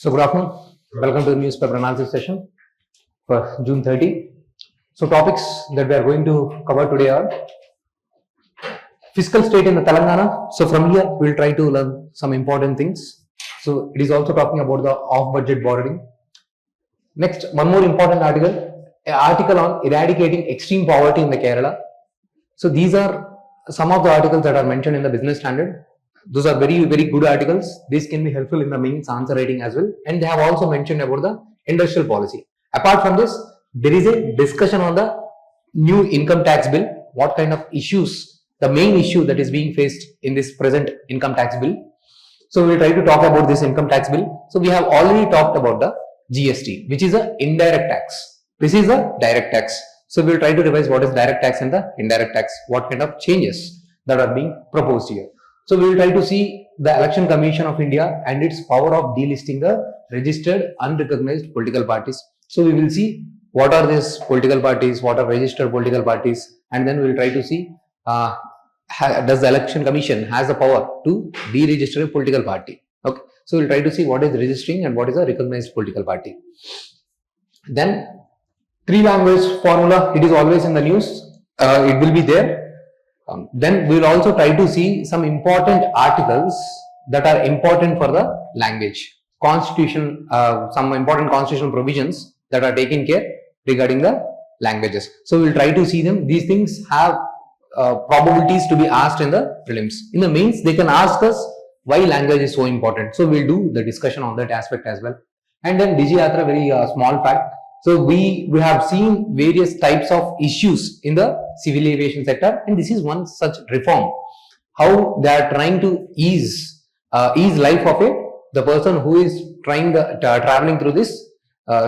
So good afternoon. Welcome to the newspaper analysis session for June 30. So topics that we are going to cover today are fiscal state in the Telangana. So from here we will try to learn some important things. So it is also talking about the off-budget borrowing. Next, one more important article, an article on eradicating extreme poverty in the Kerala. So these are some of the articles that are mentioned in the Business Standard. Those are very, very good articles. These can be helpful in the mains answer writing as well. And they have also mentioned about the industrial policy. Apart from this, there is a discussion on the new income tax bill. What kind of issues, the main issue that is being faced in this present income tax bill. So we will try to talk about this income tax bill. So we have already talked about the GST, which is an indirect tax. This is a direct tax. So we will try to revise what is direct tax and the indirect tax, what kind of changes that are being proposed here. So we will try to see the Election Commission of India and its power of delisting the registered unrecognized political parties. So we will see what are these political parties, what are registered political parties, and then we will try to see does the Election Commission has the power to deregister a political party. Okay. So we will try to see what is registering and what is a recognized political party. Then three-language formula, it is always in the news. It will be there. Then we will also try to see some important articles that are important for the language. Constitution, some important constitutional provisions that are taken care regarding the languages. So we will try to see them. These things have probabilities to be asked in the prelims. In the mains, they can ask us why language is so important. So we will do the discussion on that aspect as well. And then Digiyatra, very small fact. So we have seen various types of issues in the civil aviation sector, and this is one such reform. How they are trying to ease life of the person who is trying traveling through this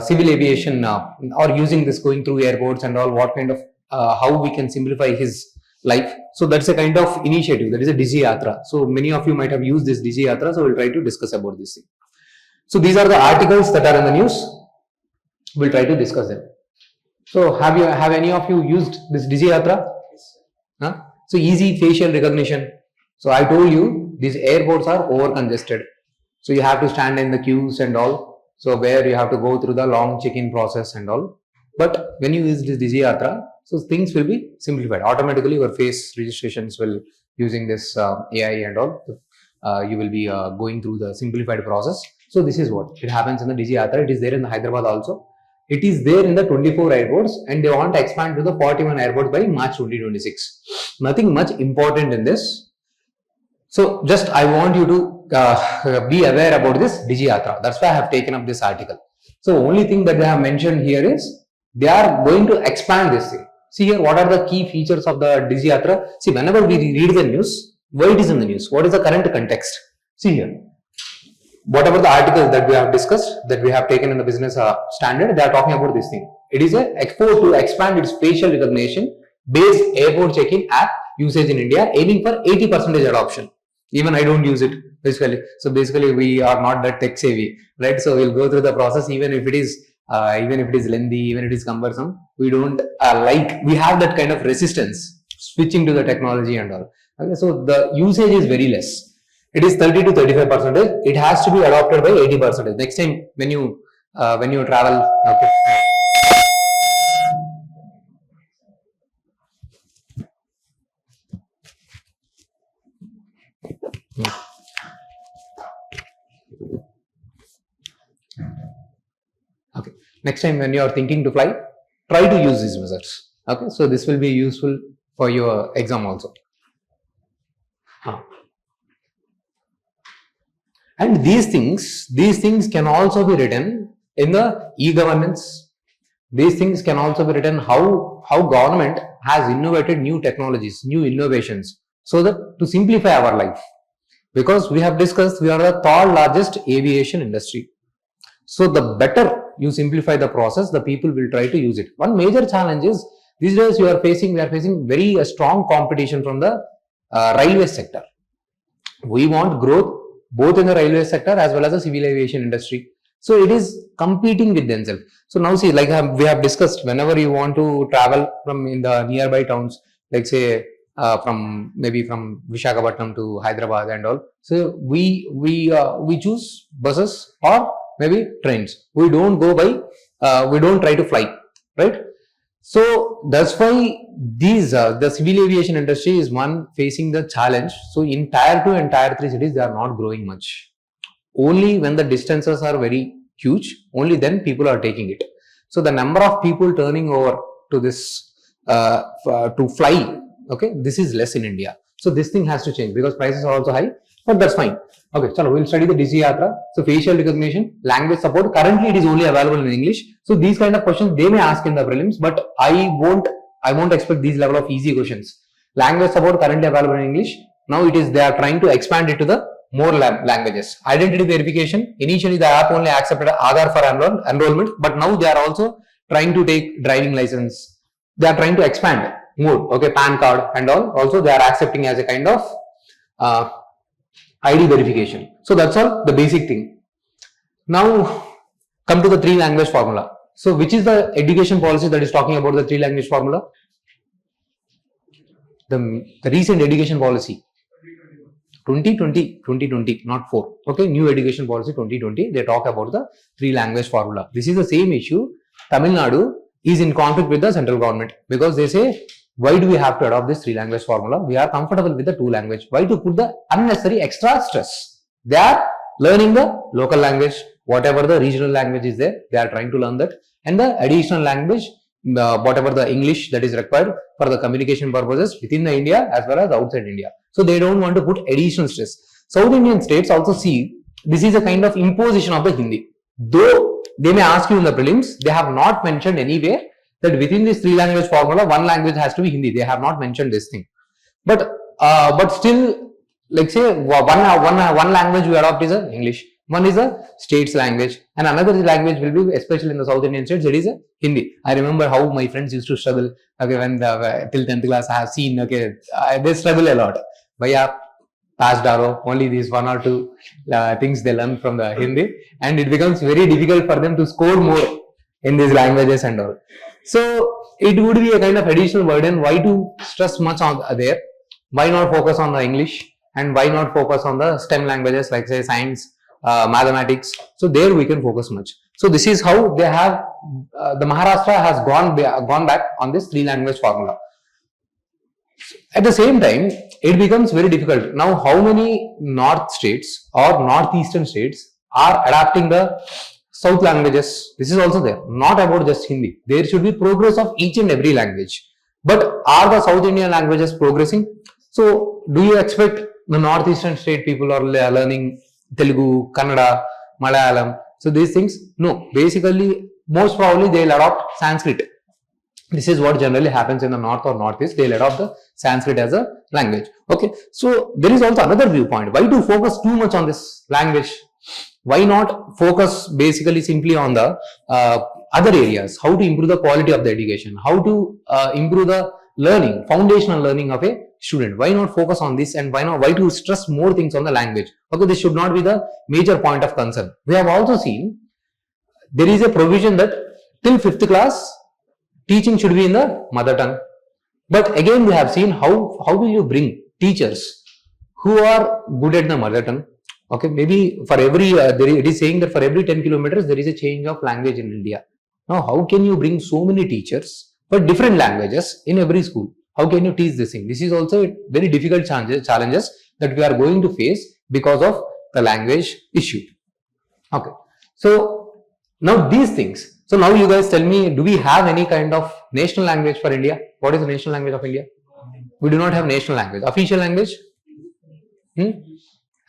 civil aviation or using this, going through airports and all. What kind of how we can simplify his life. So that's a kind of initiative. That is a Digiyatra. So many of you might have used this Digiyatra. So we'll try to discuss about this thing. So these are the articles that are in the news. We'll try to discuss them. So have any of you used this Digiyatra? Huh? So easy facial recognition. So I told you these airports are over congested. So you have to stand in the queues and all. So where you have to go through the long check-in process and all. But when you use this Digiyatra, so things will be simplified. Automatically your face registrations will using this AI and all. You will be going through the simplified process. So this is what it happens in the Digiyatra. It is there in the Hyderabad also. It is there in the 24 airports, and they want to expand to the 41 airports by March 2026. Nothing much important in this. So just I want you to be aware about this Digiyatra. That's why I have taken up this article. So only thing that they have mentioned here is they are going to expand this thing. See here, what are the key features of the Digiyatra? See, whenever we read the news, why it is in the news? What is the current context? See here. Whatever the articles that we have discussed, that we have taken in the Business Standard, they are talking about this thing. It is an effort to expand its facial recognition based airport check-in app usage in India, aiming for 80% adoption. Even I don't use it basically. So basically we are not that tech savvy, right? So we'll go through the process, even if it is lengthy, even if it is cumbersome. We don't we have that kind of resistance switching to the technology and all. Okay, so the usage is very less. It is 30 to 35%. It has to be adopted by 80%. Next time when you travel, okay. Okay. Next time when you are thinking to fly, try to use these methods. Okay. So this will be useful for your exam also. And these things can also be written in the e-governance. These things can also be written how government has innovated new technologies, new innovations, so that to simplify our life. Because we have discussed, we are the third largest aviation industry. So the better you simplify the process, the people will try to use it. One major challenge is these days we are facing very strong competition from the railway sector. We want growth both in the railway sector as well as the civil aviation industry. So it is competing with themselves. So now see, like we have discussed, whenever you want to travel from in the nearby towns, like say from Visakhapatnam to Hyderabad and all. So we choose buses or maybe trains. We don't go by, we don't try to fly, right? So that's why these the civil aviation industry is one facing the challenge. So in tier 2 and tier 3 cities, they are not growing much. Only when the distances are very huge, only then people are taking it. So the number of people turning over to this to fly, okay, this is less in India. So this thing has to change because prices are also high, but that's fine. Okay, so we'll study the DC Yatra. So facial recognition, language support. Currently, it is only available in English. So these kind of questions they may ask in the prelims, but I won't expect these level of easy questions. Language support currently available in English. Now they are trying to expand it to the more languages. Identity verification. Initially, the app only accepted Aadhaar for enrollment, but now they are also trying to take driving license. They are trying to expand more. Okay, PAN card and all. Also, they are accepting as a kind of ID verification. So that's all the basic thing. Now come to the 3 language formula. So which is the education policy that is talking about the 3 language formula? The recent education policy 2020, not 4. Okay, new education policy 2020. They talk about the 3 language formula. This is the same issue. Tamil Nadu is in conflict with the central government because they say, why do we have to adopt this 3 language formula? We are comfortable with the 2 language. Why to put the unnecessary extra stress? They are learning the local language, whatever the regional language is there, they are trying to learn that, and the additional language, whatever the English that is required for the communication purposes within the India as well as outside India. So they don't want to put additional stress. South Indian states also see this is a kind of imposition of the Hindi. Though they may ask you in the prelims, they have not mentioned anywhere that within this 3 language formula, 1 language has to be Hindi. They have not mentioned this thing. But still, like say one language we adopt is a English. One is a state's language, and another language will be, especially in the South Indian states, it is a Hindi. I remember how my friends used to struggle. Okay, when till 10th class, I have seen. Okay, they struggle a lot. But yeah, passed Daro, only these 1 or 2 things they learn from the Hindi, and it becomes very difficult for them to score more in these languages and all. So it would be a kind of additional burden. Why to stress much on there? Why not focus on the English, and why not focus on the STEM languages like say science, mathematics? So there we can focus much. So this is how they have the Maharashtra has gone back on this 3 language formula. At the same time, it becomes very difficult. Now, how many north states or northeastern states are adapting the south languages? This is also there. Not about just Hindi. There should be progress of each and every language. But are the South Indian languages progressing? So, do you expect the northeastern state people are learning Telugu, Kannada, Malayalam? So, these things? No. Basically, most probably they will adopt Sanskrit. This is what generally happens in the north or northeast. They will adopt the Sanskrit as a language. Okay. So, there is also another viewpoint. Why to focus too much on this language? Why not focus basically simply on the other areas? How to improve the quality of the education? How to improve the learning, foundational learning of a student? Why not focus on this, and why to stress more things on the language? Okay, this should not be the major point of concern. We have also seen there is a provision that till 5th class teaching should be in the mother tongue. But again, we have seen how will you bring teachers who are good at the mother tongue? Okay, maybe for every, it is saying that for every 10 kilometers, there is a change of language in India. Now, how can you bring so many teachers for different languages in every school? How can you teach this thing? This is also a very difficult challenges that we are going to face because of the language issue. Okay, so now these things. So now you guys tell me, do we have any kind of national language for India? What is the national language of India? We do not have national language. Official language?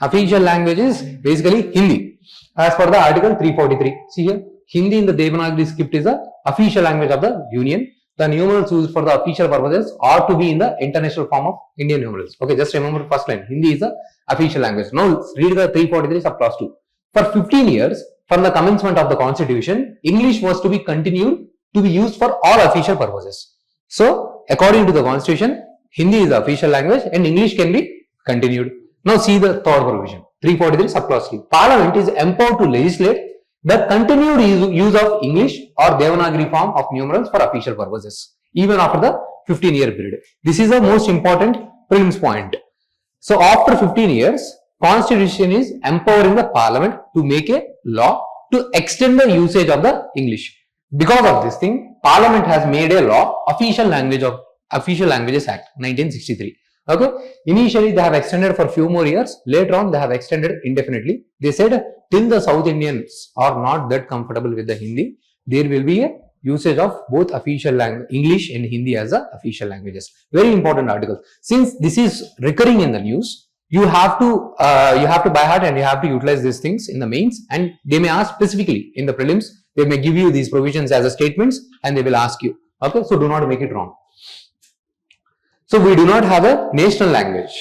Official language is basically Hindi. As per the article 343. See here, Hindi in the Devanagari script is the official language of the Union. The numerals used for the official purposes ought to be in the international form of Indian numerals. Okay, just remember first line. Hindi is the official language. Now read the 343 subclause 2. For 15 years, from the commencement of the constitution, English was to be continued to be used for all official purposes. So, according to the constitution, Hindi is the official language and English can be continued. Now, see the third provision, 343 subclause 3. Parliament is empowered to legislate the continued use of English or Devanagari form of numerals for official purposes, even after the 15-year period. This is the most important prelims point. So, after 15 years, Constitution is empowering the Parliament to make a law to to extend the usage of the English. Because of this thing, Parliament has made a law, Official Languages Act 1963. Okay, initially they have extended for few more years, later on they have extended indefinitely. They said till the South Indians are not that comfortable with the Hindi, there will be a usage of both official language, English and Hindi as the official languages. Very important article. Since this is recurring in the news, you have to by heart and you have to utilize these things in the mains, and they may ask specifically in the prelims. They may give you these provisions as a statements and they will ask you. Okay, so do not make it wrong. So we do not have a national language.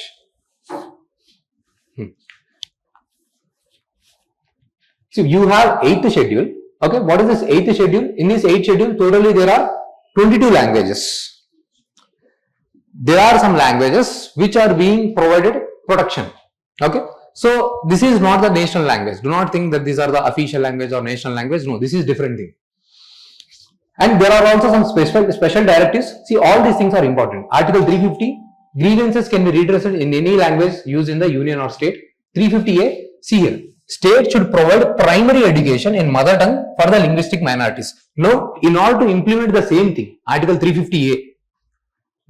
So you have 8th schedule. Okay, what is this 8th schedule? In this 8th schedule, totally there are 22 languages. There are some languages which are being provided protection. Okay, so this is not the national language. Do not think that these are the official language or national language. No, this is different thing. And there are also some special directives. See, all these things are important. Article 350, grievances can be redressed in any language used in the union or state. 350A, see here, state should provide primary education in mother tongue for the linguistic minorities. Now, in order to implement the same thing, Article 350A,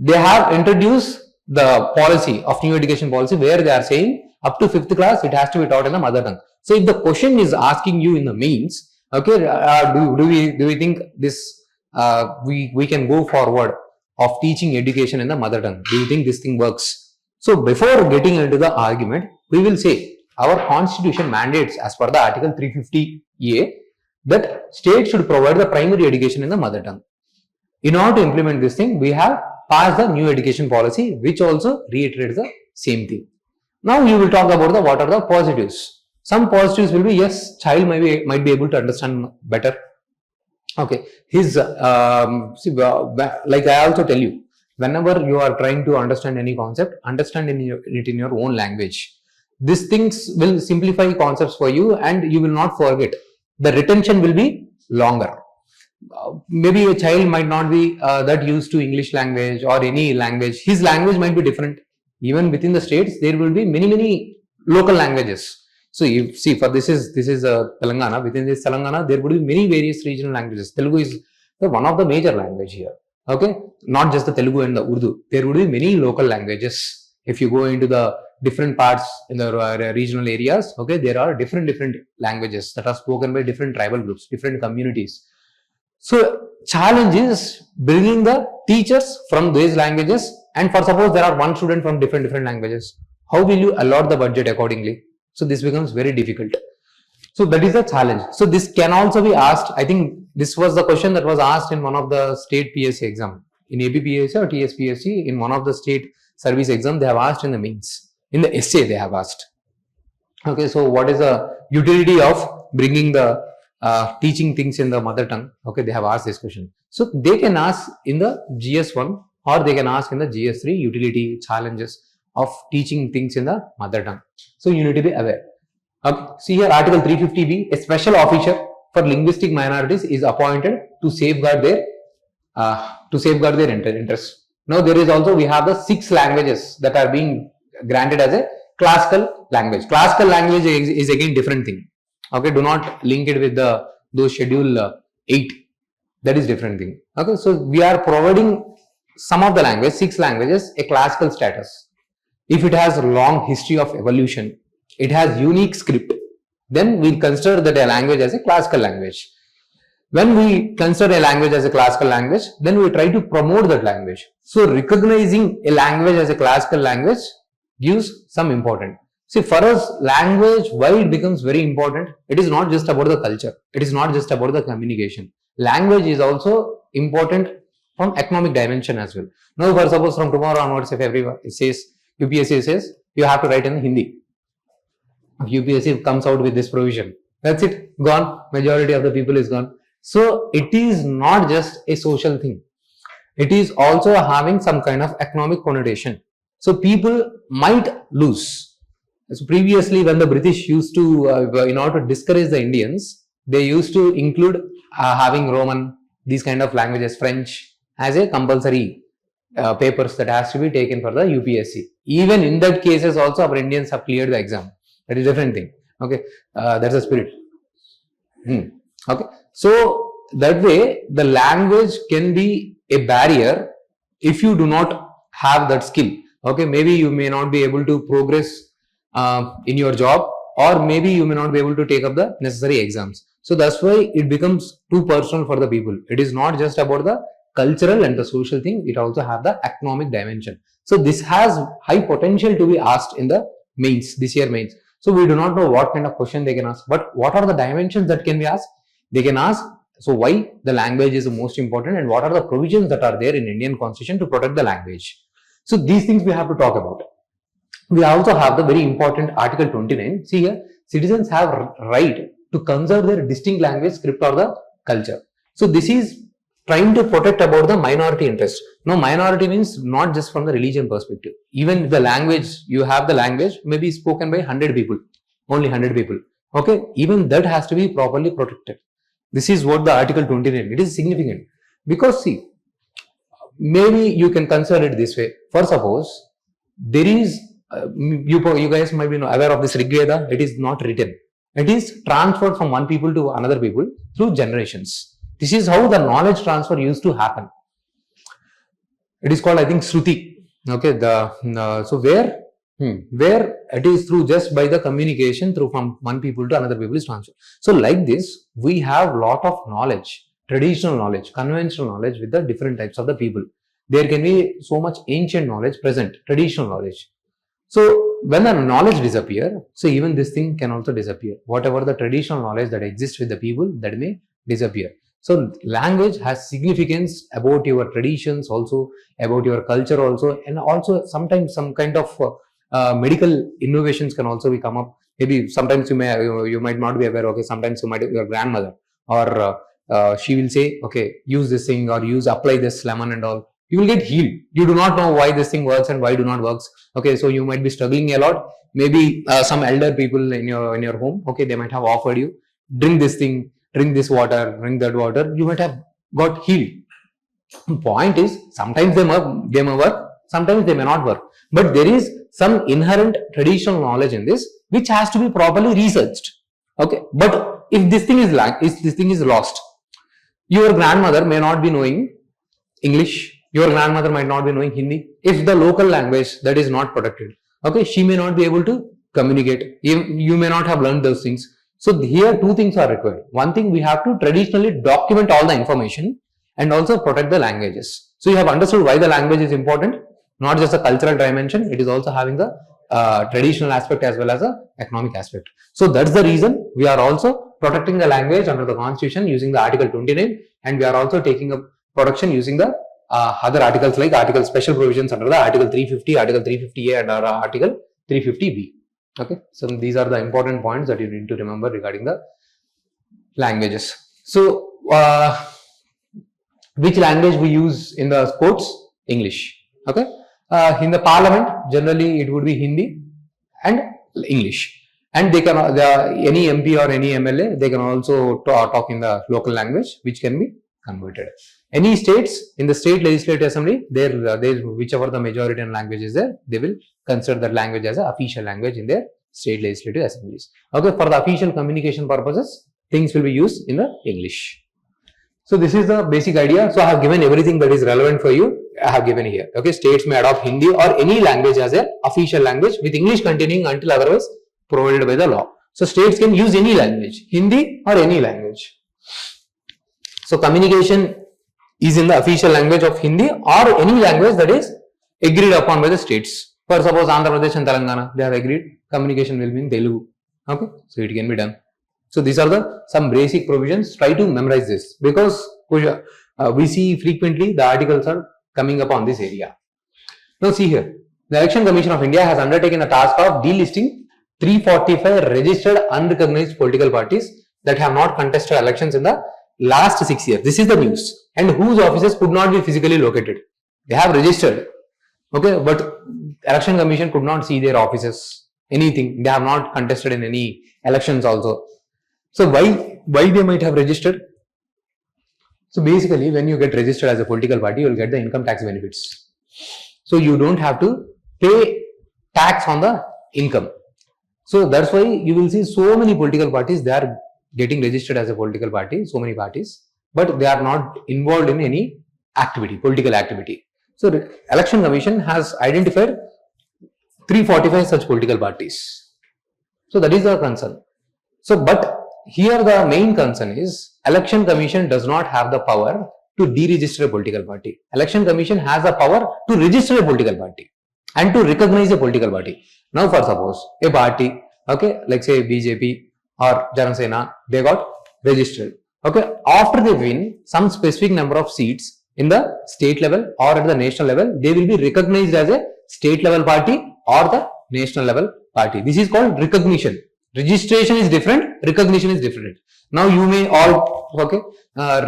they have introduced the policy of new education policy where they are saying up to 5th class it has to be taught in the mother tongue. So, if the question is asking you in the means, okay, do we think this we can go forward of teaching education in the mother tongue? Do you think this thing works? So before getting into the argument, we will say our constitution mandates as per the article 350A that state should provide the primary education in the mother tongue. In order to implement this thing, we have passed the new education policy which also reiterates the same thing. Now we will talk about what are the positives. Some positives will be, yes, child might be able to understand better. Okay, his like I also tell you, whenever you are trying to understand any concept, understand it in your own language. These things will simplify concepts for you and you will not forget. The retention will be longer. Maybe a child might not be that used to English language or any language. His language might be different. Even within the states, there will be many local languages. So you see, for this is Telangana. Within this Telangana, there would be many various regional languages. Telugu is one of the major language here. Okay, not just the Telugu and the Urdu. There would be many local languages. If you go into the different parts in the regional areas, okay, there are different languages that are spoken by different tribal groups, different communities. So challenge is bringing the teachers from these languages, and for suppose there are one student from different languages. How will you allot the budget accordingly? So this becomes very difficult. So that is a challenge. So this can also be asked. I think this was the question that was asked in one of the state PSC exam. In APPSC or TSPSC, in one of the state service exam, they have asked in the mains. In the essay, they have asked. Okay, so what is the utility of bringing the teaching things in the mother tongue? Okay, they have asked this question. So they can ask in the GS1 or they can ask in the GS3 utility challenges of teaching things in the mother tongue. So you need to be aware. Okay. See here, Article 350B, a special officer for linguistic minorities is appointed to safeguard their interests. Now there is also, we have the 6 languages that are being granted as a classical language. Classical language is again different thing. Okay, do not link it with those schedule 8. That is different thing. Okay, so we are providing some of the language, 6 languages, a classical status. If it has long history of evolution, it has unique script, then we consider that a language as a classical language. When we consider a language as a classical language, then we try to promote that language. So recognizing a language as a classical language gives some importance. See, for us, language, why it becomes very important, it is not just about the culture. It is not just about the communication. Language is also important from economic dimension as well. Now, for suppose from tomorrow onwards, if everyone says, UPSC says, you have to write in Hindi. UPSC comes out with this provision. That's it. Gone. Majority of the people is gone. So, it is not just a social thing. It is also having some kind of economic connotation. So, people might lose. So, previously when the British used to, in order to discourage the Indians, they used to include having Roman, these kind of languages, French, as a compulsory papers that has to be taken for the UPSC. Even in that cases also our Indians have cleared the exam. That is a different thing. Okay, that's a spirit. Okay. So that way the language can be a barrier if you do not have that skill. Okay. Maybe you may not be able to progress in your job, or maybe you may not be able to take up the necessary exams. So that's why it becomes too personal for the people. It is not just about the cultural and the social thing. It also have the economic dimension. So this has high potential to be asked in the mains, this year mains. So we do not know what kind of question they can ask, but what are the dimensions that can be asked? They can ask, so why the language is the most important, and what are the provisions that are there in Indian Constitution to protect the language. So these things we have to talk about. We also have the very important Article 29. See here, citizens have right to conserve their distinct language, script or the culture. So this is trying to protect about the minority interest. Now minority means not just from the religion perspective. Even the language, you have the language maybe spoken by 100 people, only 100 people. Okay, even that has to be properly protected. This is what the Article 29, it is significant. Because see, maybe you can consider it this way. For suppose, there is, you guys might be aware of this Rig Veda, it is not written. It is transferred from one people to another people through generations. This is how the knowledge transfer used to happen. It is called, I think, Shruti. Okay, so where it is through just by the communication through from one people to another people is transferred. So like this, we have lot of knowledge, traditional knowledge, conventional knowledge with the different types of the people. There can be so much ancient knowledge present, traditional knowledge. So when the knowledge disappear, so even this thing can also disappear. Whatever the traditional knowledge that exists with the people, that may disappear. So language has significance about your traditions also, about your culture also, and also sometimes some kind of medical innovations can also be come up. Maybe sometimes you might not be aware. Okay, sometimes your grandmother or she will say, okay, use this thing or apply this lemon and all. You will get healed. You do not know why this thing works and why do not works. Okay, so you might be struggling a lot. Maybe some elder people in your home, okay, they might have offered you, drink this thing, drink this water, drink that water. You might have got healed. Point is, sometimes they may work, sometimes they may not work. But there is some inherent traditional knowledge in this which has to be properly researched. Okay, but if this thing is lost, your grandmother may not be knowing English. Your grandmother might not be knowing Hindi. If the local language that is not protected, okay, she may not be able to communicate. You may not have learned those things. So here two things are required. One thing, we have to traditionally document all the information and also protect the languages. So you have understood why the language is important, not just a cultural dimension, it is also having the traditional aspect as well as a economic aspect. So that's the reason we are also protecting the language under the Constitution using the Article 29, and we are also taking up protection using the other articles like article special provisions under the Article 350, Article 350A and Article 350B. Okay, so these are the important points that you need to remember regarding the languages. So which language we use in the courts? English. Okay, in the parliament generally it would be Hindi and English, and they can any MP or any MLA, they can also talk in the local language which can be converted. Any states, in the state legislative assembly, there whichever the majority language is there, they will consider that language as an official language in their state legislative assemblies. Okay, for the official communication purposes, things will be used in the English. So this is the basic idea. So I have given everything that is relevant for you. I have given here. Okay, states may adopt Hindi or any language as an official language with English continuing until otherwise provided by the law. So states can use any language, Hindi or any language. So communication is in the official language of Hindi or any language that is agreed upon by the states. For suppose Andhra Pradesh and Telangana, they have agreed communication will be in Telugu. Okay, so it can be done. So these are some basic provisions. Try to memorize this because we see frequently the articles are coming up on this area. Now see here, the Election Commission of India has undertaken a task of delisting 345 registered unrecognized political parties that have not contested elections in the last 6 years. This is the news, and whose offices could not be physically located. They have registered, okay, but Election Commission could not see their offices, anything. They have not contested in any elections also. So why they might have registered? So basically, when you get registered as a political party, you will get the income tax benefits. So you don't have to pay tax on the income. So that's why you will see so many political parties, they are getting registered as a political party, so many parties, but they are not involved in any activity, political activity. So the Election Commission has identified 345 such political parties. So that is the concern. So, but here the main concern is Election Commission does not have the power to deregister a political party. Election Commission has the power to register a political party and to recognize a political party. Now, for suppose a party, okay, like say BJP or Janasena, they got registered. Okay, after they win some specific number of seats in the state level or at the national level, they will be recognized as a state level party or the national level party. This is called recognition. Registration is different, recognition is different. Now you may all, okay,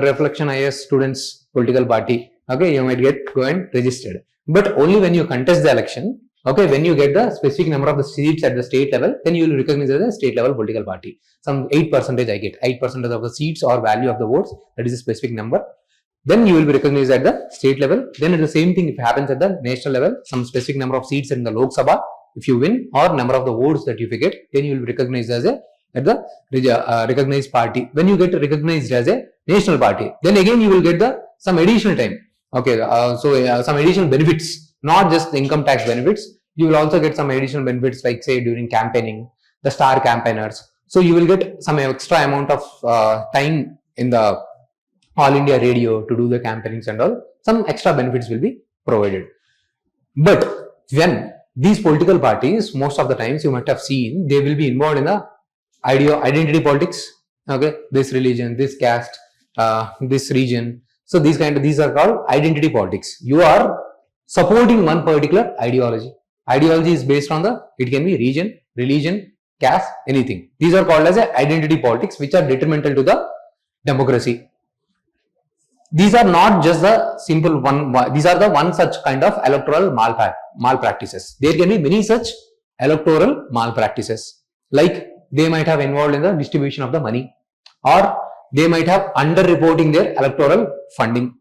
Reflection IAS students political party, okay, you might go and registered. But only when you contest the election, okay, when you get the specific number of the seats at the state level, then you will recognize as a state level political party. Some 8% I get, 8% of the seats or value of the votes, that is a specific number. Then you will be recognized at the state level. Then it is the same thing if it happens at the national level, some specific number of seats in the Lok Sabha, if you win, or number of the votes that you get, then you will be recognized as a recognized party. When you get recognized as a national party, then again you will get some additional time. Okay, some additional benefits, not just the income tax benefits. You will also get some additional benefits like say during campaigning, the star campaigners. So you will get some extra amount of time in the All India Radio to do the campaignings and all. Some extra benefits will be provided. But when these political parties, most of the times you might have seen, they will be involved in the identity politics. Okay, this religion, this caste, this region. So these are called identity politics. You are supporting one particular ideology. Ideology is based on it can be region, religion, caste, anything. These are called as identity politics, which are detrimental to the democracy. These are not just the simple one, these are the one such kind of electoral malpractices. There can be many such electoral malpractices, like they might have involved in the distribution of the money, or they might have under-reporting their electoral funding.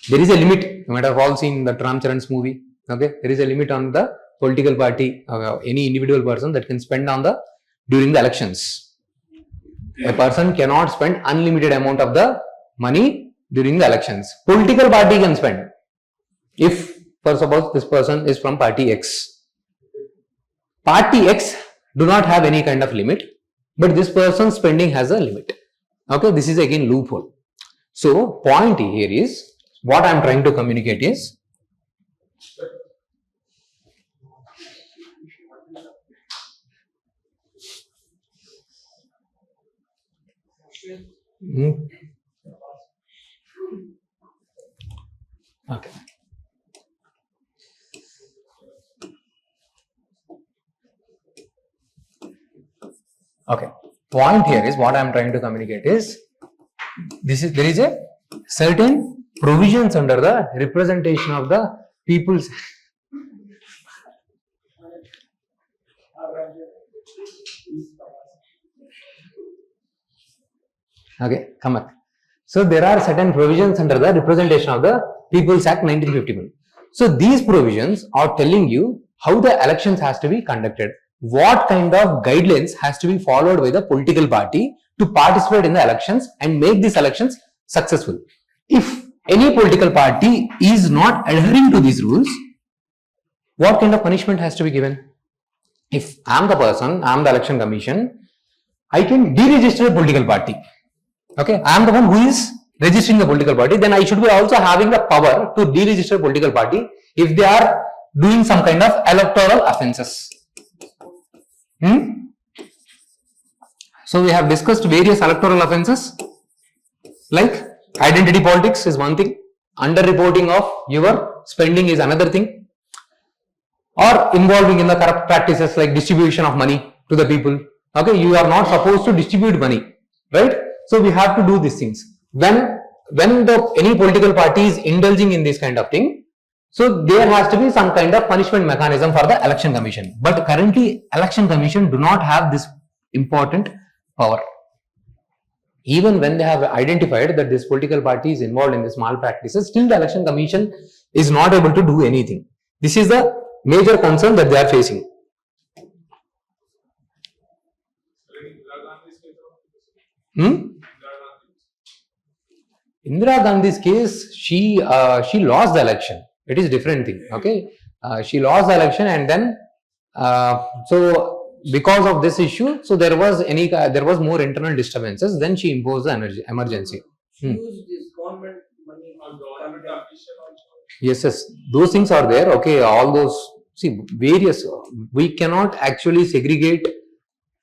There is a limit. You might have all seen the Ram Charan's movie. Okay, there is a limit on the political party, any individual person that can spend on during the elections. A person cannot spend unlimited amount of the money during the elections. Political party can spend. If, for suppose, this person is from party X. Party X do not have any kind of limit, but this person's spending has a limit. Okay, this is again loophole. So, point here is, what I am trying to communicate is, okay. Okay. Point here is, what I am trying to communicate is, there is a certain provisions under the representation of the people's. Okay, come back. So there are certain provisions under the representation of the People's Act 1951. So these provisions are telling you how the elections has to be conducted, what kind of guidelines has to be followed by the political party to participate in the elections and make these elections successful. If any political party is not adhering to these rules, what kind of punishment has to be given? If I am the person, I am the Election Commission, I can deregister a political party. Okay, I am the one who is registering the political party, then I should be also having the power to deregister a political party if they are doing some kind of electoral offences. So we have discussed various electoral offences, like identity politics is one thing, under-reporting of your spending is another thing, or involving in the corrupt practices like distribution of money to the people. Okay, you are not supposed to distribute money, right? So we have to do these things. When any political party is indulging in this kind of thing, so there has to be some kind of punishment mechanism for the Election Commission. But currently, Election Commission do not have this important power. Even when they have identified that this political party is involved in this malpractices, still the Election Commission is not able to do anything. This is the major concern that they are facing. Indira Gandhi's case, she lost the election. It is different thing. Okay, she lost the election, and then so because of this issue, so there was more internal disturbances. Then she imposed the emergency. Use this government money on government official also. Yes, those things are there. Okay, all those, see, various. We cannot actually segregate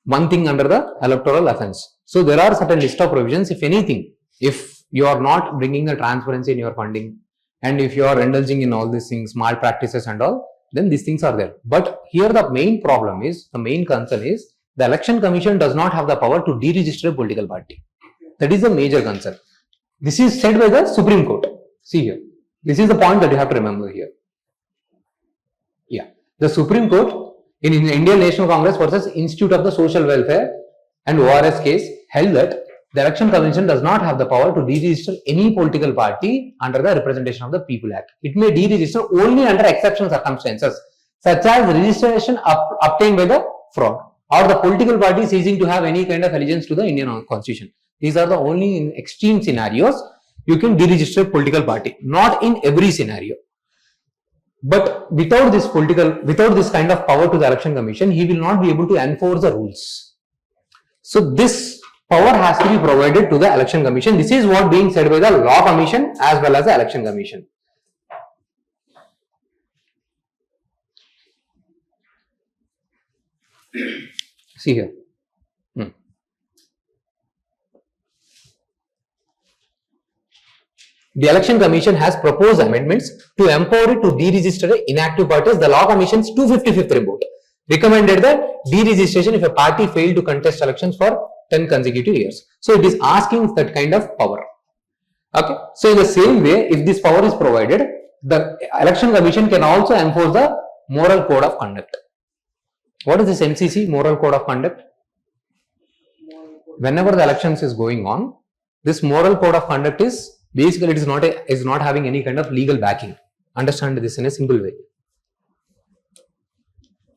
one thing under the electoral offence. So there are certain list of provisions. If anything, if you are not bringing the transparency in your funding, and if you are indulging in all these things, malpractices and all, then these things are there. But here the main problem is, the main concern is, the Election Commission does not have the power to deregister a political party. That is the major concern. This is said by the Supreme Court. See here. This is the point that you have to remember here. Yeah. The Supreme Court in Indian National Congress versus Institute of the Social Welfare and ORS case held that the Election Commission does not have the power to deregister any political party under the Representation of the People Act. It may deregister only under exceptional circumstances, such as registration obtained by the fraud or the political party ceasing to have any kind of allegiance to the Indian Constitution. These are the only in extreme scenarios you can deregister a political party, not in every scenario. But without this kind of power to the Election Commission, he will not be able to enforce the rules. So this power has to be provided to the Election Commission. This is what being said by the Law Commission as well as the Election Commission. See here. The Election Commission has proposed amendments to empower it to deregister inactive parties. The Law Commission's 255th report recommended the deregistration if a party failed to contest elections for 10 consecutive years. So it is asking that kind of power. Okay. So in the same way, if this power is provided, the Election Commission can also enforce the Moral Code of Conduct. What is this MCC, Moral Code of Conduct? Whenever the elections is going on, this Moral Code of Conduct is basically, it is not having any kind of legal backing. Understand this in a simple way.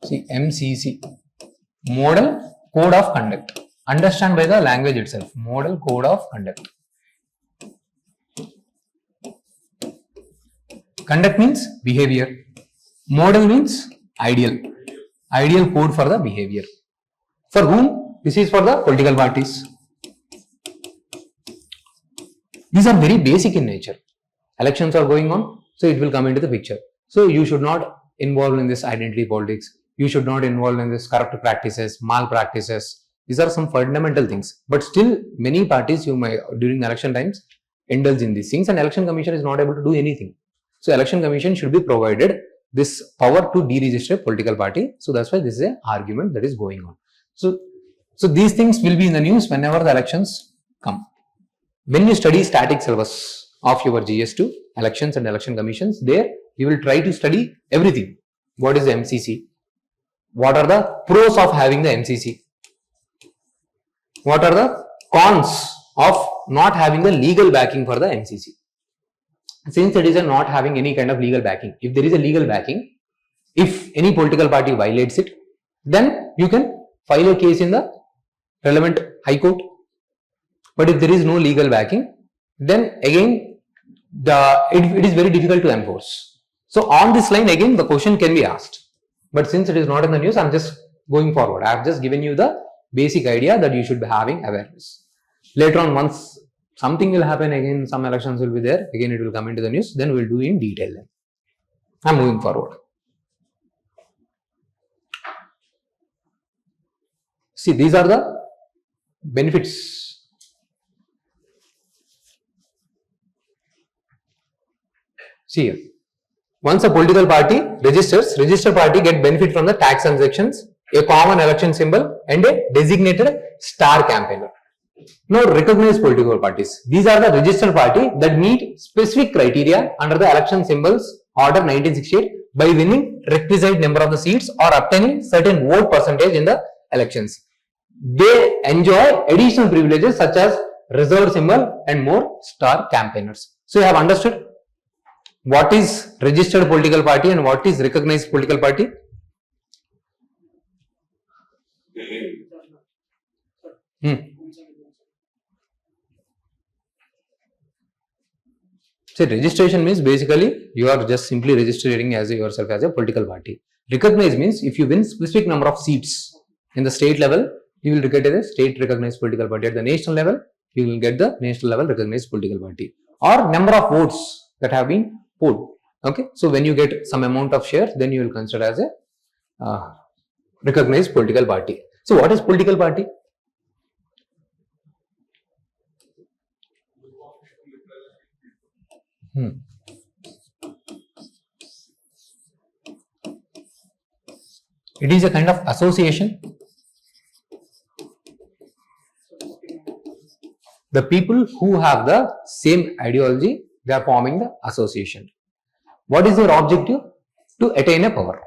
See, MCC, Model Code of Conduct. Understand by the language itself. Model Code of Conduct. Conduct means behavior. Model means ideal. Ideal code for the behavior. For whom? This is for the political parties. These are very basic in nature. Elections are going on, so it will come into the picture. So you should not involve in this identity politics. You should not involve in this corrupt practices, malpractices. These are some fundamental things. But still, many parties you may during election times indulge in these things, and Election Commission is not able to do anything. So Election Commission should be provided this power to deregister a political party. So that's why this is an argument that is going on. So these things will be in the news whenever the elections come. When you study static syllabus of your GS2, elections and election commissions, there you will try to study everything. What is the MCC? What are the pros of having the MCC? What are the cons of not having the legal backing for the MCC? Since it is not having any kind of legal backing, if there is a legal backing, if any political party violates it, then you can file a case in the relevant High Court. But if there is no legal backing, then again it is very difficult to enforce. So on this line again the question can be asked. But since it is not in the news, I am just going forward. I have just given you the basic idea that you should be having awareness. Later on, once something will happen again, some elections will be there, again it will come into the news, then we will do in detail. I am moving forward. See, these are the benefits. See here. Once a political party registers, registered party get benefit from the tax transactions, a common election symbol and a designated star campaigner. Now recognized political parties. These are the registered party that meet specific criteria under the election symbols order 1968 by winning requisite number of the seats or obtaining certain vote percentage in the elections. They enjoy additional privileges such as reserved symbol and more star campaigners. So you have understood what is registered political party and what is recognized political party? So registration means basically you are just simply registering as yourself as a political party. Recognize means if you win specific number of seats in the state level, you will get a state recognized political party. At the national level, you will get the national level recognized political party, or number of votes that have been polled. Okay, so when you get some amount of shares, then you will consider as a recognized political party. So what is political party? It is a kind of association. The people who have the same ideology, they are forming the association. What is their objective? To attain a power,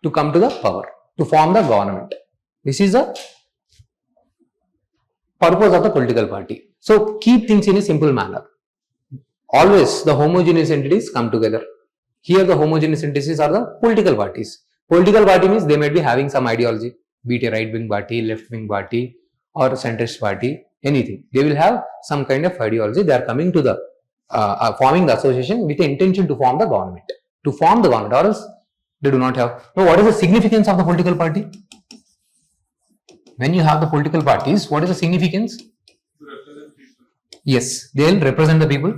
to come to the power, to form the government. This is the purpose of the political party. So keep things in a simple manner. Always the homogeneous entities come together. Here the homogeneous entities are the political parties. Political party means they might be having some ideology, be it a right-wing party, left-wing party, or a centrist party, anything. They will have some kind of ideology. They are coming to the forming the association with the intention to form the government. To form the government, or else they do not have. Now, what is the significance of the political party? When you have the political parties, what is the significance? To represent people. Yes, they will represent the people,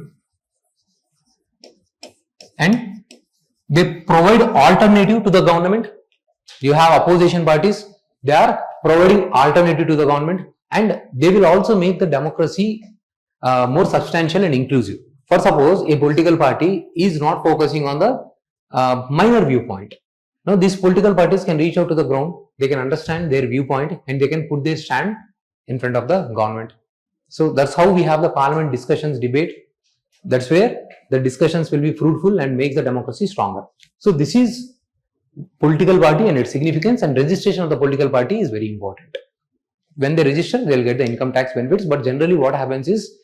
and they provide alternative to the government. You have opposition parties, they are providing alternative to the government, and they will also make the democracy more substantial and inclusive. For suppose a political party is not focusing on the minor viewpoint. Now these political parties can reach out to the ground, they can understand their viewpoint, and they can put their stand in front of the government. So that's how we have the parliament discussions, debate. That's where the discussions will be fruitful and makes the democracy stronger. So this is political party and its significance, and registration of the political party is very important. When they register, they will get the income tax benefits, but generally what happens is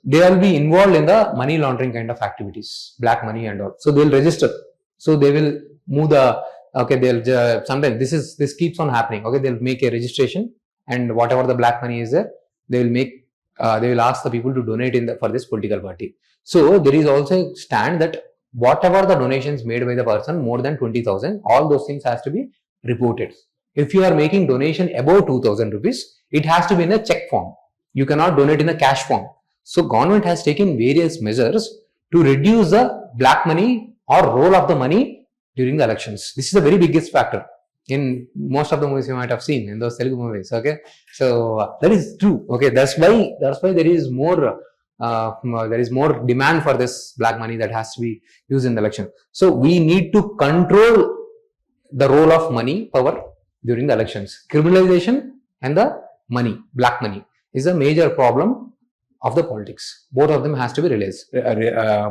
they will be involved in the money laundering kind of activities, black money and all. So they will register. So they will move the, okay, they'll sometimes this keeps on happening. Okay, they'll make a registration, and whatever the black money is there, they will ask the people to donate for this political party. So there is also a stand that whatever the donations made by the person more than 20,000, all those things has to be reported. If you are making donation above 2,000 rupees, it has to be in a check form. You cannot donate in a cash form. So government has taken various measures to reduce the black money or roll of the money during the elections. This is the very biggest factor in most of the movies you might have seen in those Telugu movies. Okay, so that is true. Okay, that's why there is more demand for this black money that has to be used in the election. So we need to control the role of money power during the elections. Criminalization and the money, black money, is a major problem of the politics. Both of them has to be realized.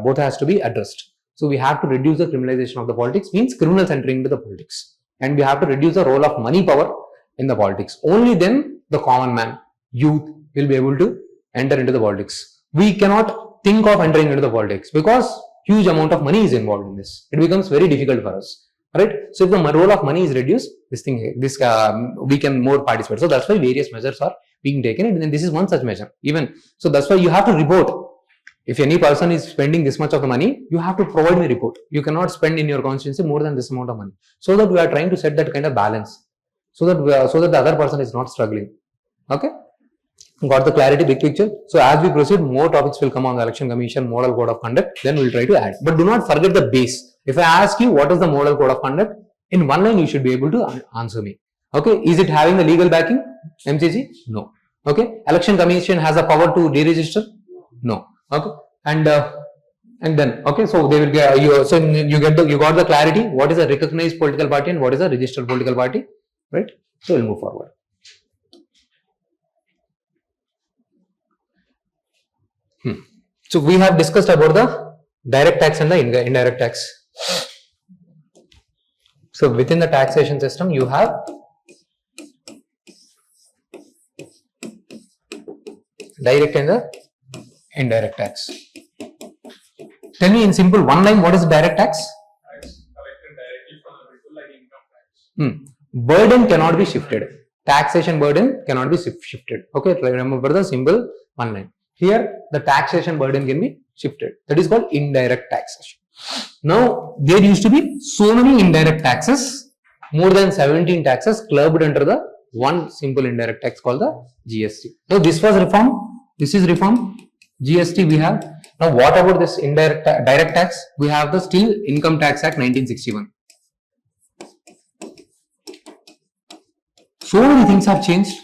Both has to be addressed. So we have to reduce the criminalization of the politics, means criminals entering into the politics, and we have to reduce the role of money power in the politics. Only then the common man, youth, will be able to enter into the politics. We cannot think of entering into the politics because huge amount of money is involved in this. It becomes very difficult for us, right? So if the role of money is reduced, we can more participate. So that's why various measures are being taken, and then this is one such measure. Even so, that's why you have to report. If any person is spending this much of the money, you have to provide me a report. You cannot spend in your constituency more than this amount of money. So that we are trying to set that kind of balance, so that the other person is not struggling. Okay. Got the clarity, big picture? So as we proceed, more topics will come on the election commission, model code of conduct, then we'll try to add. But do not forget the base. If I ask you what is the model code of conduct, in one line you should be able to answer me. Okay, is it having the legal backing? MCG? No. Okay, election commission has the power to deregister? No. Okay, and then okay, so they will get you got the clarity. What is a recognized political party and what is a registered political party, right? So we'll move forward. So we have discussed about the direct tax and the indirect tax. So within the taxation system, you have direct and the indirect tax. Tell me in simple one line, what is direct tax? Tax collected directly from the people, like income tax. Burden cannot be shifted. Taxation burden cannot be shifted. Okay, remember the simple one line. Here, the taxation burden can be shifted. That is called indirect taxation. Now, there used to be so many indirect taxes, more than 17 taxes clubbed under the one simple indirect tax called the GST. Now, this was reformed. This is reformed. GST we have. Now, what about this direct tax? We have the still Income Tax Act 1961. So many things have changed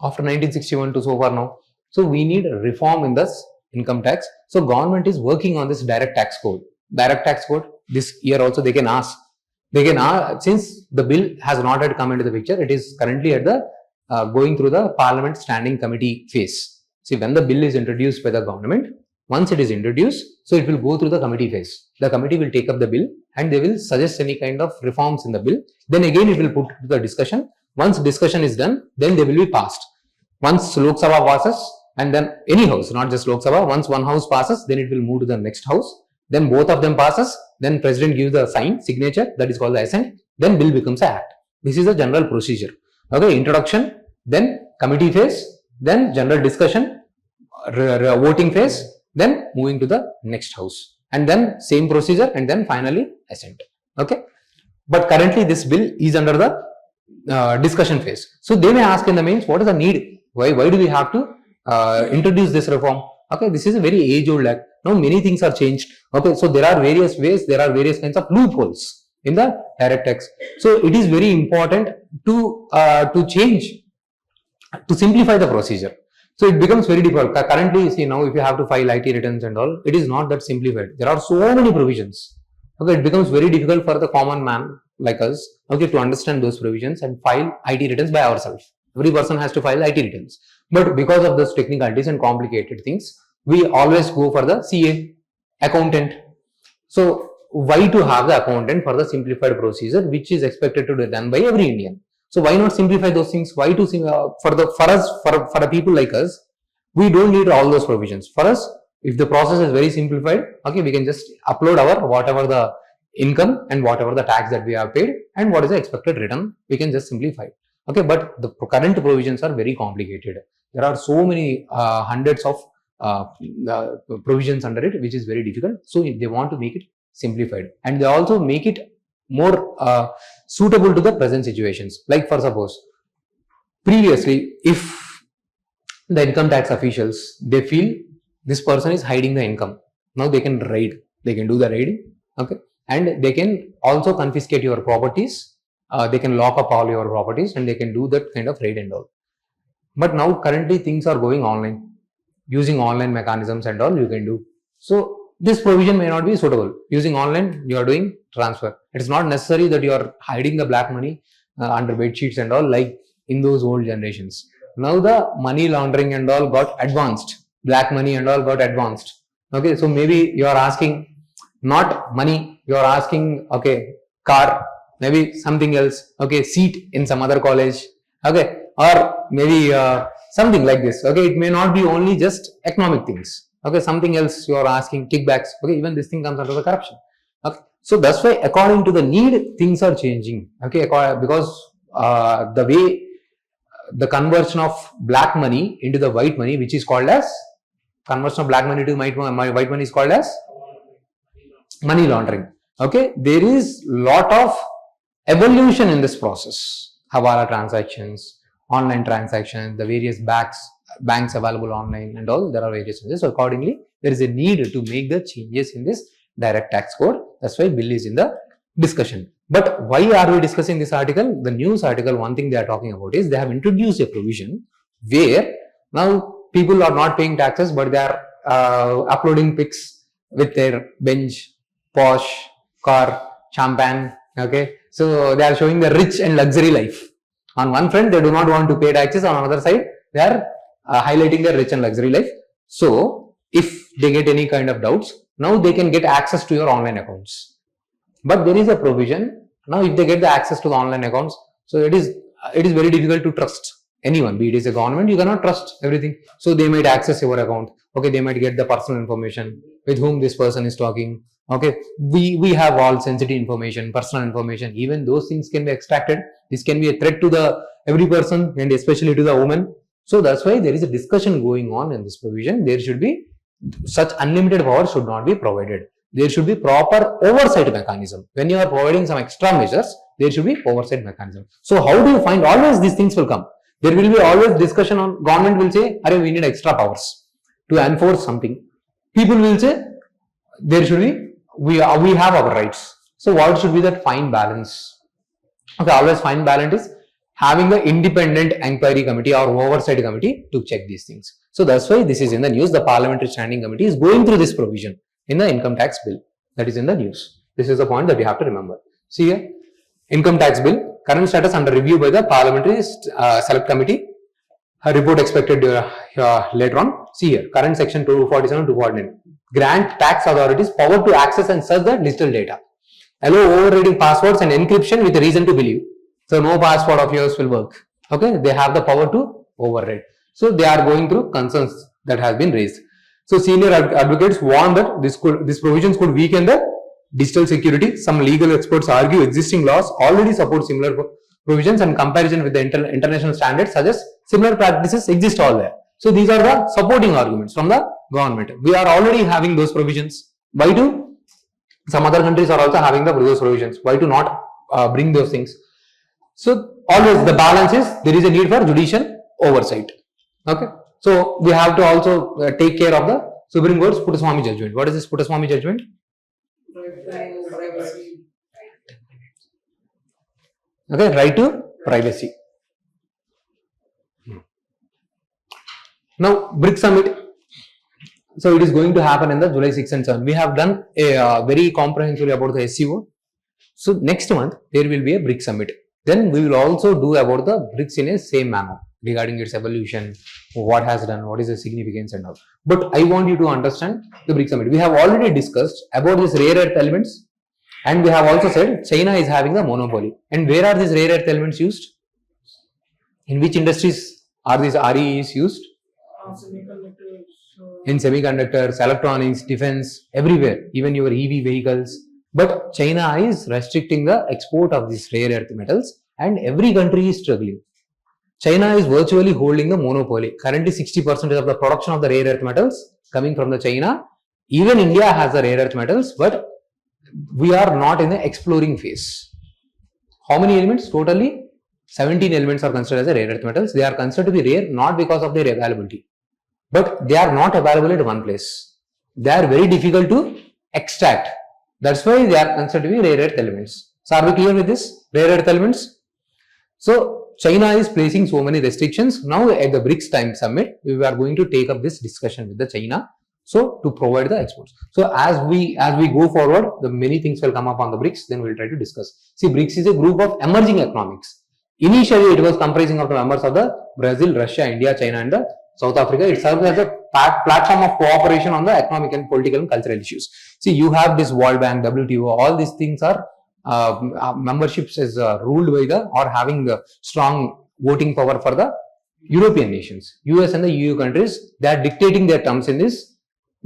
after 1961 to so far now. So we need a reform in this income tax. So government is working on this direct tax code. Direct tax code, this year also they can ask. Since the bill has not yet come into the picture, it is currently at the going through the Parliament Standing Committee phase. See, when the bill is introduced by the government, once it is introduced, so it will go through the committee phase. The committee will take up the bill and they will suggest any kind of reforms in the bill. Then again it will put to the discussion. Once discussion is done, then they will be passed. Once Lok Sabha passes, and then any house, not just Lok Sabha, once one house passes, then it will move to the next house. Then both of them passes, then president gives the signature, that is called the assent, then bill becomes an act. This is the general procedure. Okay, introduction, then committee phase, then general discussion, voting phase, then moving to the next house. And then same procedure and then finally assent. Okay, but currently this bill is under the discussion phase. So they may ask in the mains, what is the need? Why do we have to introduce this reform? Okay, this is a very age-old act. Now many things are changed. Okay, so there are various ways, there are various kinds of loopholes in the direct tax. So it is very important to change, to simplify the procedure. So it becomes very difficult. Currently, see now if you have to file IT returns and all, it is not that simplified. There are so many provisions. Okay, it becomes very difficult for the common man like us, okay, to understand those provisions and file IT returns by ourselves. Every person has to file IT returns. But because of those technicalities and complicated things, we always go for the CA, accountant. So why to have the accountant for the simplified procedure, which is expected to be done by every Indian? So why not simplify those things? Why to for a people like us, we don't need all those provisions. For us, if the process is very simplified, okay, we can just upload our whatever the income and whatever the tax that we have paid and what is the expected return, we can just simplify. Okay, but the current provisions are very complicated. There are so many hundreds of provisions under it, which is very difficult. So they want to make it simplified, and they also make it more suitable to the present situations. Like for suppose, previously, if the income tax officials, they feel this person is hiding the income, now they can raid, they can do the raiding, okay, and they can also confiscate your properties. They can lock up all your properties and they can do that kind of raid and all. But now currently things are going online, using online mechanisms and all you can do. So this provision may not be suitable. Using online, you are doing transfer. It is not necessary that you are hiding the black money under bed sheets and all like in those old generations. Now the money laundering and all got advanced. Black money and all got advanced. Okay, so maybe you are asking not money, you are asking, okay, car, maybe something else, okay, seat in some other college, okay, or maybe something like this. Okay, it may not be only just economic things. Okay, something else you are asking, kickbacks. Okay, even this thing comes under the corruption. Okay, so that's why according to the need, things are changing. Okay, because the way the conversion of black money into the white money, which is called as conversion of black money to white money is called as money laundering. Okay, there is lot of evolution in this process. Hawala transactions, online transactions, the various banks available online and all, there are various changes. So accordingly, there is a need to make the changes in this direct tax code. That's why bill is in the discussion. But why are we discussing this article? The news article, one thing they are talking about is they have introduced a provision where now people are not paying taxes, but they are uploading pics with their Benz, Porsche, car, champagne. Okay, so they are showing the rich and luxury life. On one front, they do not want to pay taxes. On another side, they are highlighting their rich and luxury life. So if they get any kind of doubts, now they can get access to your online accounts. But there is a provision. Now if they get the access to the online accounts, so it is very difficult to trust anyone, be it is a government, you cannot trust everything. So they might access your account. Okay, they might get the personal information, with whom this person is talking. Okay, we have all sensitive information, personal information, even those things can be extracted. This can be a threat to every person and especially to the woman. So that's why there is a discussion going on in this provision. There should be such unlimited power should not be provided. There should be proper oversight mechanism. When you are providing some extra measures, there should be oversight mechanism. So how do you find? Always these things will come. There will be always discussion on, government will say, we need extra powers to enforce something. People will say, there should be, we have our rights. So what should be that fine balance? Okay, always fine balance is having an independent inquiry committee or oversight committee to check these things. So that's why this is in the news. The Parliamentary Standing Committee is going through this provision in the income tax bill. That is in the news. This is the point that you have to remember. See here, income tax bill, current status under review by the Parliamentary Select Committee. A report expected later on. See here, current section 247 to 249. Grant tax authorities power to access and search the digital data. Allow overriding passwords and encryption with a reason to believe. So no password of yours will work. Okay, they have the power to override. So they are going through concerns that have been raised. So senior advocates warn that this provisions could weaken the digital security. Some legal experts argue existing laws already support similar provisions, and comparison with the international standards suggest similar practices exist all there. So these are the supporting arguments from the government. We are already having those provisions. Why do some other countries are also having those provisions? Why to not bring those things? So always the balance is there is a need for judicial oversight. Okay. So we have to also take care of the Supreme Court's Puttaswamy judgment. What is this Puttaswamy judgment? Okay, right to privacy. Now, BRICS Summit. So it is going to happen in the July 6 and 7. We have done a very comprehensively about the SCO. So next month there will be a BRICS Summit. Then we will also do about the BRICS in a same manner regarding its evolution, what has done, what is the significance and all. But I want you to understand the BRICS Summit. We have already discussed about these rare earth elements, and we have also said China is having the monopoly. And where are these rare earth elements used? In which industries are these REs used? In semiconductors, electronics, defense, everywhere, even your EV vehicles. But China is restricting the export of these rare earth metals, and every country is struggling. China is virtually holding the monopoly. Currently 60% of the production of the rare earth metals coming from the China. Even India has the rare earth metals, but we are not in the exploring phase. How many elements? Totally 17 elements are considered as the rare earth metals. They are considered to be rare not because of their availability, but they are not available at one place. They are very difficult to extract. That's why they are considered to be rare earth elements. So are we clear with this? Rare earth elements. So China is placing so many restrictions. Now at the BRICS time summit, we are going to take up this discussion with the China. So to provide the exports. So as we go forward, the many things will come up on the BRICS. Then we will try to discuss. See, BRICS is a group of emerging economics. Initially, it was comprising of the members of the Brazil, Russia, India, China, and the South Africa. It serves as a platform of cooperation on the economic and political and cultural issues. See, you have this World Bank, WTO. All these things are memberships is ruled by the or having the strong voting power for the European nations. US and the EU countries, they are dictating their terms in these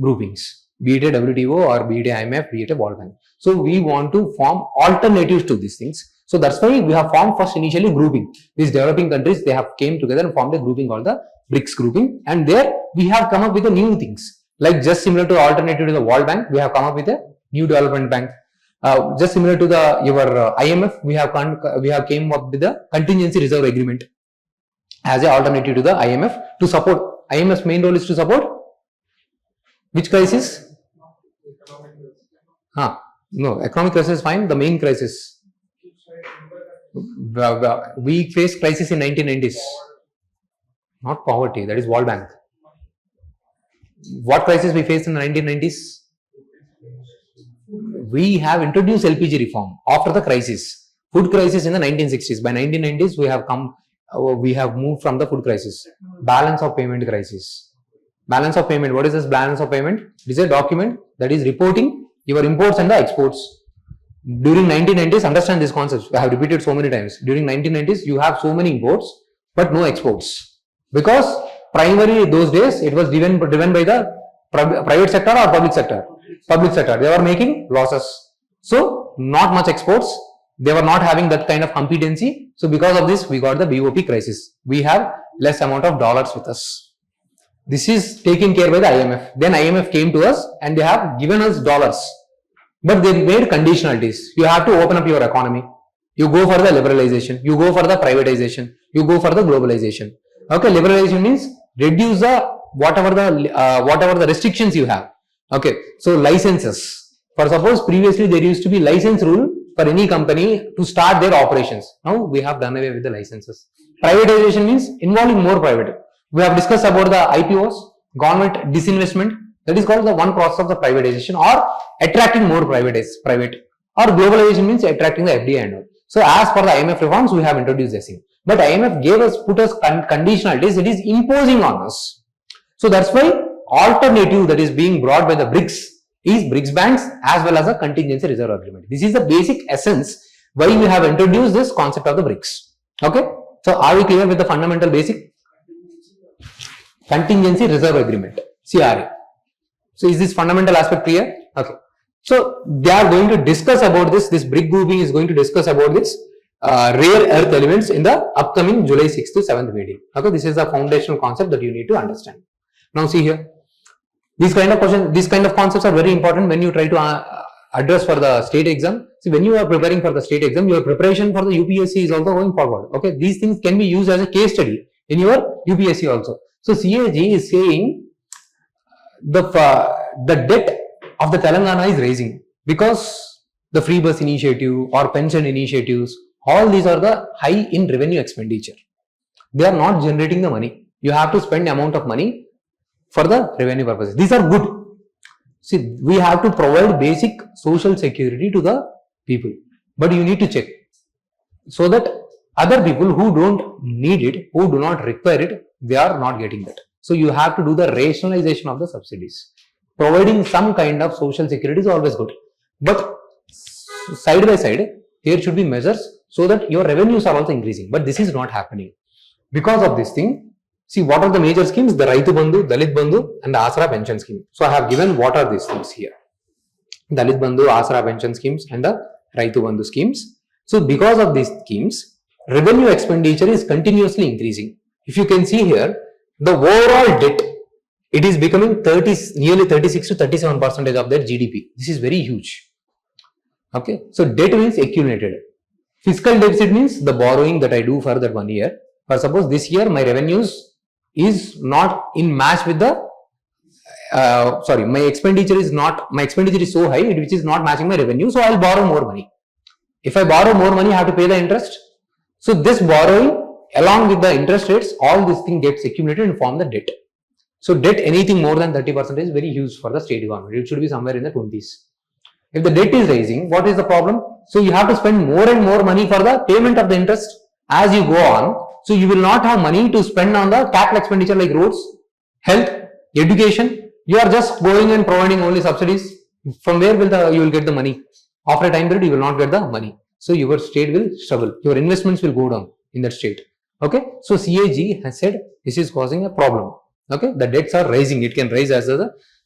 groupings, be it a WTO or be it a IMF, be it a World Bank. So we want to form alternatives to these things. So that's why we have formed first initially grouping. These developing countries, they have came together and formed a grouping called the BRICS grouping, and there we have come up with the new things, like just similar to alternative to the World Bank, we have come up with a new development bank. Just similar to the IMF, we have came up with the contingency reserve agreement as an alternative to the IMF to support. IMF's main role is to support which crisis? No, economic crisis is fine. The main crisis, we faced crisis in 1990s. Not poverty, that is World Bank. What crisis we faced in the 1990s? We have introduced LPG reform after the crisis. Food crisis in the 1960s. By 1990s, we have moved from the food crisis. Balance of payment crisis. Balance of payment. What is this balance of payment? It is a document that is reporting your imports and the exports. During 1990s, understand this concept. I have repeated so many times. During 1990s, you have so many imports, but no exports. Because primarily those days, it was driven by the private sector or public sector. Public sector, they were making losses. So, not much exports. They were not having that kind of competency. So, because of this, we got the BOP crisis. We have less amount of dollars with us. This is taken care by the IMF. Then IMF came to us and they have given us dollars. But they made conditionalities. You have to open up your economy. You go for the liberalization. You go for the privatization. You go for the globalization. Okay, liberalization means reduce the whatever the restrictions you have. Okay, so licenses. For suppose previously there used to be license rule for any company to start their operations. Now we have done away with the licenses. Privatization means involving more private. We have discussed about the IPOs, government disinvestment. That is called the one process of the privatization, or attracting more private, or globalization means attracting the FDI and all. So as per the IMF reforms, we have introduced this thing. But IMF put us conditionalities, it is imposing on us. So that's why alternative that is being brought by the BRICS is BRICS banks as well as a contingency reserve agreement. This is the basic essence why we have introduced this concept of the BRICS. Okay. So are we clear with the fundamental basic? Contingency reserve agreement, CRA. So is this fundamental aspect clear? Okay. So they are going to discuss about this. This BRIC grouping is going to discuss about this rare earth elements in the upcoming July 6th to 7th meeting. Okay. This is the foundational concept that you need to understand. Now see here. These kind of questions, these kind of concepts are very important when you try to address for the state exam. See, when you are preparing for the state exam, your preparation for the UPSC is also going forward. Okay. These things can be used as a case study in your UPSC also. So CAG is saying the debt of the Telangana is rising because the free bus initiative or pension initiatives, all these are the high in revenue expenditure. They are not generating the money. You have to spend amount of money for the revenue purposes. These are good. See, we have to provide basic social security to the people, but you need to check so that other people who don't need it, who do not require it, they are not getting that. So you have to do the rationalization of the subsidies. Providing some kind of social security is always good, but side by side there should be measures so that your revenues are also increasing. But this is not happening because of this thing. See, what are the major schemes? The Raitu Bandhu, Dalit Bandhu and the Asra pension scheme. So I have given what are these things here. Dalit Bandhu, Asra pension schemes and the Raitu Bandhu schemes. So because of these schemes, revenue expenditure is continuously increasing. If you can see here, the overall debt, it is becoming nearly 36 to 37% of their GDP. This is very huge. Okay. So debt means accumulated. Fiscal deficit means the borrowing that I do for that 1 year. For suppose this year my revenues is not in match with the my expenditure is so high which is not matching my revenue, so I will borrow more money. If I borrow more money, I have to pay the interest. So this borrowing along with the interest rates, all this thing gets accumulated and form the debt. So debt anything more than 30% is very huge for the state government. It should be somewhere in the 20s. If the debt is rising, what is the problem? So you have to spend more and more money for the payment of the interest as you go on. So you will not have money to spend on the capital expenditure like roads, health, education. You are just going and providing only subsidies. From where you will get the money? After a time period, you will not get the money. So your state will struggle. Your investments will go down in that state. Okay. So CAG has said this is causing a problem. Okay. The debts are rising. It can rise as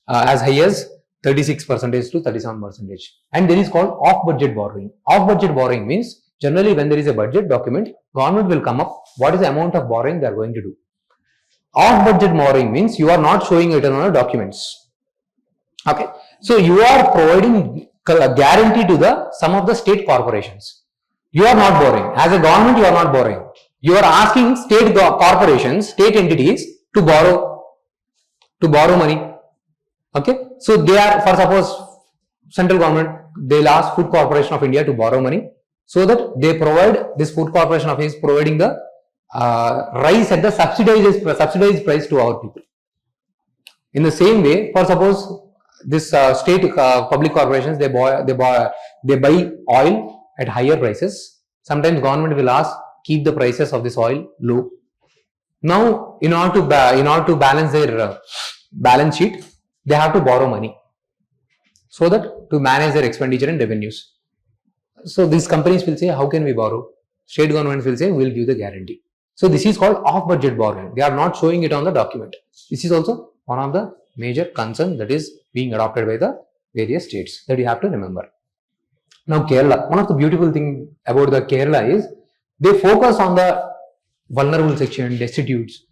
high as 36% to 37%. And there is called off-budget borrowing. Off-budget borrowing means generally when there is a budget document, government will come up what is the amount of borrowing they are going to do. Off-budget borrowing means you are not showing it on the documents. Okay. So you are providing a guarantee to some of the state corporations. You are not borrowing. As a government, you are not borrowing. You are asking state corporations, state entities to borrow money. Okay. So they are, for suppose central government, they will ask Food Corporation of India to borrow money so that they provide, this Food Corporation of India is providing the rice at the subsidized price to our people. In the same way, for suppose this state public corporations, they buy oil at higher prices. Sometimes government will ask, keep the prices of this oil low. Now, in order to balance their balance sheet, they have to borrow money so that to manage their expenditure and revenues. So these companies will say, how can we borrow? State governments will say, we will give the guarantee. So this is called off-budget borrowing. They are not showing it on the document. This is also one of the major concerns that is being adopted by the various states that you have to remember. Now Kerala, one of the beautiful things about the Kerala is they focus on the vulnerable section, destitutes,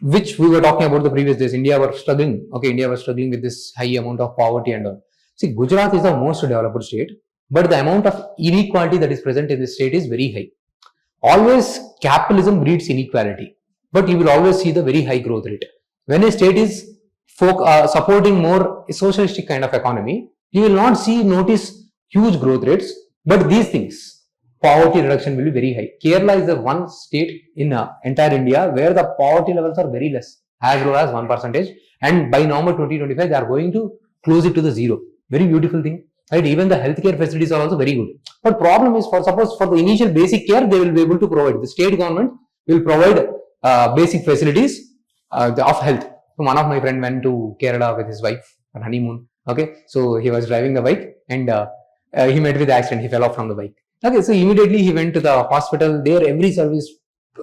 which we were talking about the previous days. India was struggling. Okay, India was struggling with this high amount of poverty and all. See, Gujarat is the most developed state, but the amount of inequality that is present in this state is very high. Always capitalism breeds inequality, but you will always see the very high growth rate. When a state is supporting more a socialistic kind of economy, you will not notice huge growth rates, but these things, poverty reduction will be very high. Kerala is the one state in entire India where the poverty levels are very less, as low as 1%, and by November 2025 they are going to close it to the zero. Very beautiful thing, right? Even the healthcare facilities are also very good. But problem is, for the initial basic care, they will be able to provide. The state government will provide basic facilities of health. So one of my friend went to Kerala with his wife on honeymoon. Okay, so he was driving the bike and he met with the accident. He fell off from the bike. Okay, so immediately he went to the hospital. There, every service,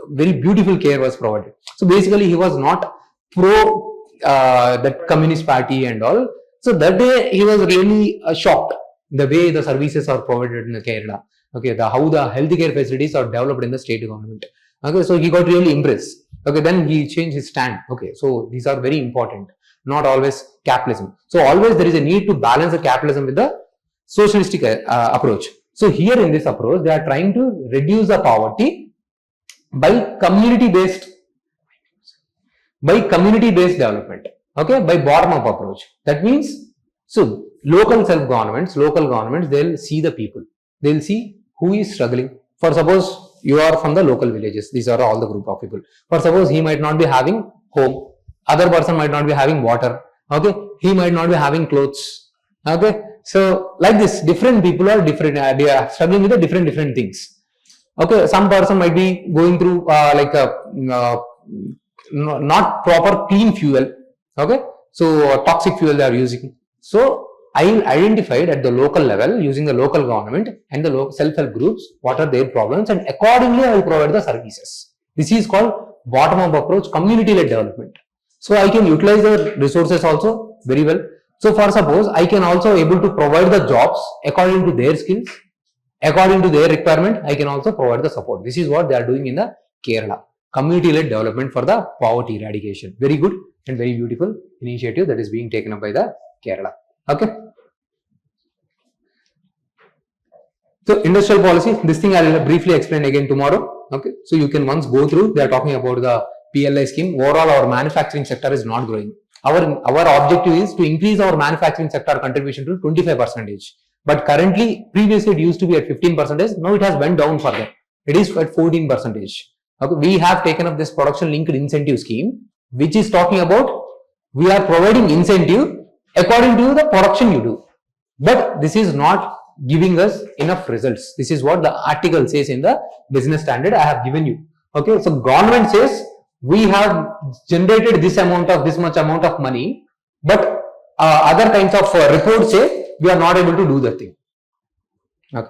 very beautiful care was provided. So basically, he was not pro the Communist Party and all. So that day he was really shocked the way the services are provided in the Kerala. Okay, how the healthcare facilities are developed in the state government. Okay, so he got really impressed. Okay, then he changed his stand. Okay, so these are very important. Not always capitalism. So always there is a need to balance the capitalism with the socialistic approach. So here in this approach, they are trying to reduce the poverty by community-based development. Okay, by bottom-up approach. That means, so local governments, they'll see the people. They'll see who is struggling. For suppose you are from the local villages. These are all the group of people. For suppose he might not be having home. Other person might not be having water. Okay, he might not be having clothes. Okay, so like this, different people are different. They are struggling with the different things. Okay, some person might be going through not proper clean fuel. Okay, so toxic fuel they are using. So I identified at the local level using the local government and the self-help groups what are their problems, and accordingly I will provide the services. This is called bottom-up approach, community-led development. So I can utilize the resources also very well. So for suppose I can also able to provide the jobs according to their skills, according to their requirement. I can also provide the support. This is what they are doing in the Kerala. Community-led development for the poverty eradication. Very good and very beautiful initiative that is being taken up by the Kerala. Okay. So industrial policy, this thing I will briefly explain again tomorrow. Okay. So you can once go through. They are talking about the PLI scheme. Overall, our manufacturing sector is not growing. Our objective is to increase our manufacturing sector contribution to 25%. But currently, previously it used to be at 15%. Now it has went down further. It is at 14%. Okay. We have taken up this production linked incentive scheme, which is talking about we are providing incentive according to the production you do. But this is not giving us enough results. This is what the article says in the business standard I have given you. Okay. So government says we have generated this much amount of money, but other kinds of reports say we are not able to do that thing. Okay.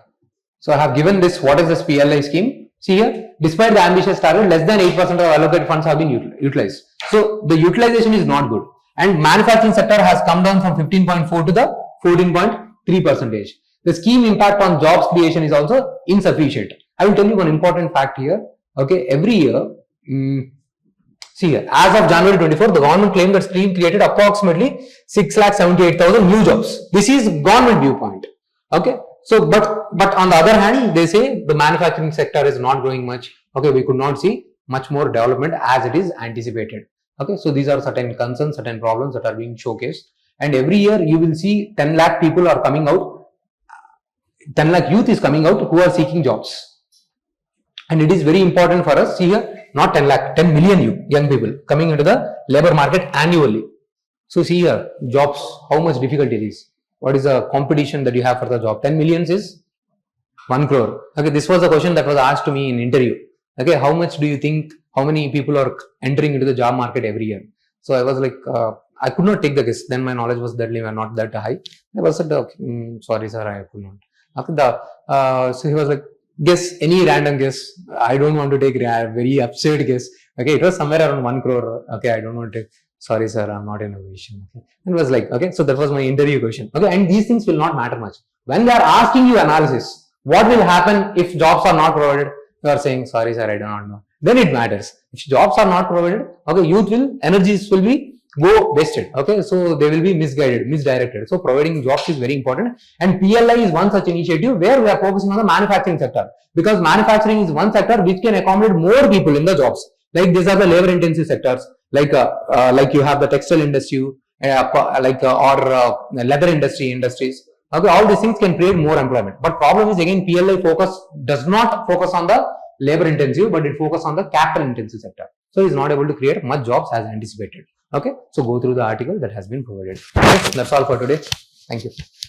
So I have given this, what is this PLI scheme? See here, despite the ambitious target, less than 8% of allocated funds have been utilized. So the utilization is not good. And manufacturing sector has come down from 15.4 to the 14.3%. The scheme impact on jobs creation is also insufficient. I will tell you one important fact here. Okay, every year, see here, as of January 24, the government claimed that scheme created approximately 6,78,000 new jobs. This is government viewpoint. Okay, so but on the other hand, they say the manufacturing sector is not growing much. Okay, we could not see much more development as it is anticipated. Okay, so these are certain concerns, certain problems that are being showcased. And every year you will see 10 lakh people are coming out, 10 lakh youth is coming out who are seeking jobs. And it is very important for us, see here, not 10 lakh, 10 million young people coming into the labor market annually. So see here, jobs, how much difficult it is. What is the competition that you have for the job? 10 millions is 1 crore. Okay, this was a question that was asked to me in interview. Okay, how much do you think, how many people are entering into the job market every year? So I was like, I could not take the guess. Then my knowledge was deadly, not that high. I was like, okay, sorry sir, I could not. After so he was like, guess, any random guess. I don't want to take a very absurd guess. Okay, it was somewhere around 1 crore. Okay, I don't want to take. Sorry sir, I'm not in a position. Okay. And it was like, okay, so that was my interview question. Okay, and these things will not matter much. When they are asking you analysis, what will happen if jobs are not provided? You are saying, sorry sir, I do not know. then it matters. If jobs are not provided, okay, energies will be go wasted. Okay, so they will be misdirected. So providing jobs is very important. And PLI is one such initiative where we are focusing on the manufacturing sector, because manufacturing is one sector which can accommodate more people in the jobs. Like these are the labor intensive sectors, like you have the textile industry, or leather industries. Okay, all these things can create more employment. But problem is again, PLI does not focus on the labor intensive, but it focuses on the capital intensive sector. So it's not able to create much jobs as anticipated. Okay, so go through the article that has been provided. Okay, that's all for today. Thank you.